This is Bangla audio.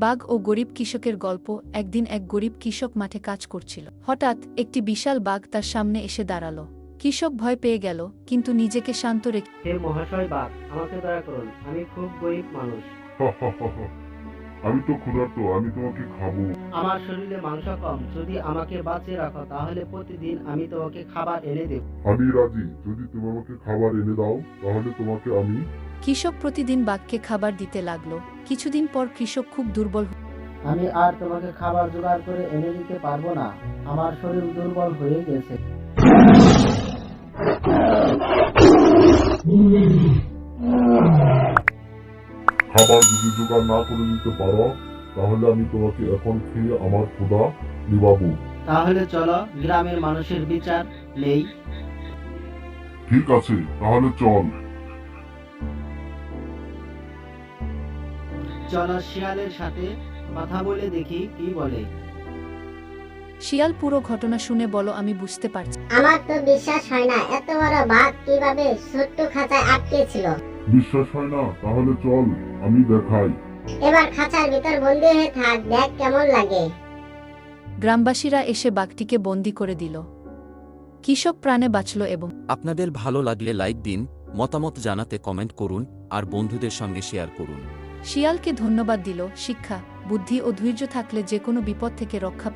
বাঘ ও গরিব কৃষকের গল্প। একদিন এক গরিব কৃষক মাঠে কাজ করছিল। হঠাৎ একটি বিশাল বাঘ তার সামনে এসে দাঁড়ালো। কৃষক ভয় পেয়ে গেল, কিন্তু নিজেকে শান্ত রেখে হে মহাশয় বাঘ, আমাকে দয়া করুন, আমি খুব গরিব মানুষ। আমি তো ক্ষুধার্ত, আমি তোমাকে খাবো। আমার শরীরে মাংস কম, যদি আমাকে বাঁচিয়ে রাখো তাহলে প্রতিদিন আমি তোমাকে খাবার এনে দেব। আমি রাজি, যদি তুমি আমাকে খাবার এনে দাও তাহলে তোমাকে আমি। কৃষক প্রতিদিন বাঘকে খাবার দিতে লাগলো। কিছুদিন পর কৃষক খুব দুর্বল আমি আর তোমাকে খাবার জোগাড় করে এনে দিতে পারবো না, আমার শরীর দুর্বল হয়ে গেছে। খাবার যদি জোগাড় না করে দিতে পারো তাহলে আমি তোমাকে এখন খেয়ে আমার ক্ষুধা নিবাবো। তাহলে চলো, গ্রামের মানুষের বিচার নেই। ঠিক আছে, তাহলে চল। চলো শিয়ালের সাথে কথা বলে দেখি কি বলে। শিয়াল পুরো ঘটনা শুনে বলো, আমি বুঝতে পারছি। আমার তো বিশ্বাস হয় না, এত বড় বাঘ কিভাবে ছোট্ট খাঁচায় আটকে ছিল। বিশ্বাস হয় না? তাহলে চল, আমি দেখাই। এবার খাঁচার ভিতর বন্দি হয়ে থাক, দেখ কেমন লাগে। গ্রামবাসীরা এসে বাঘটিকে বন্দি করে দিল। কৃষক প্রাণে বাঁচল এবং আপনাদের ভালো লাগলে লাইক দিন, মতামত জানাতে কমেন্ট করুন আর বন্ধুদের সঙ্গে শেয়ার করুন। শিয়ালকে ধন্যবাদ দিল। শিক্ষা, বুদ্ধি ও ধৈর্য থাকলে যে কোনো বিপদ থেকে রক্ষা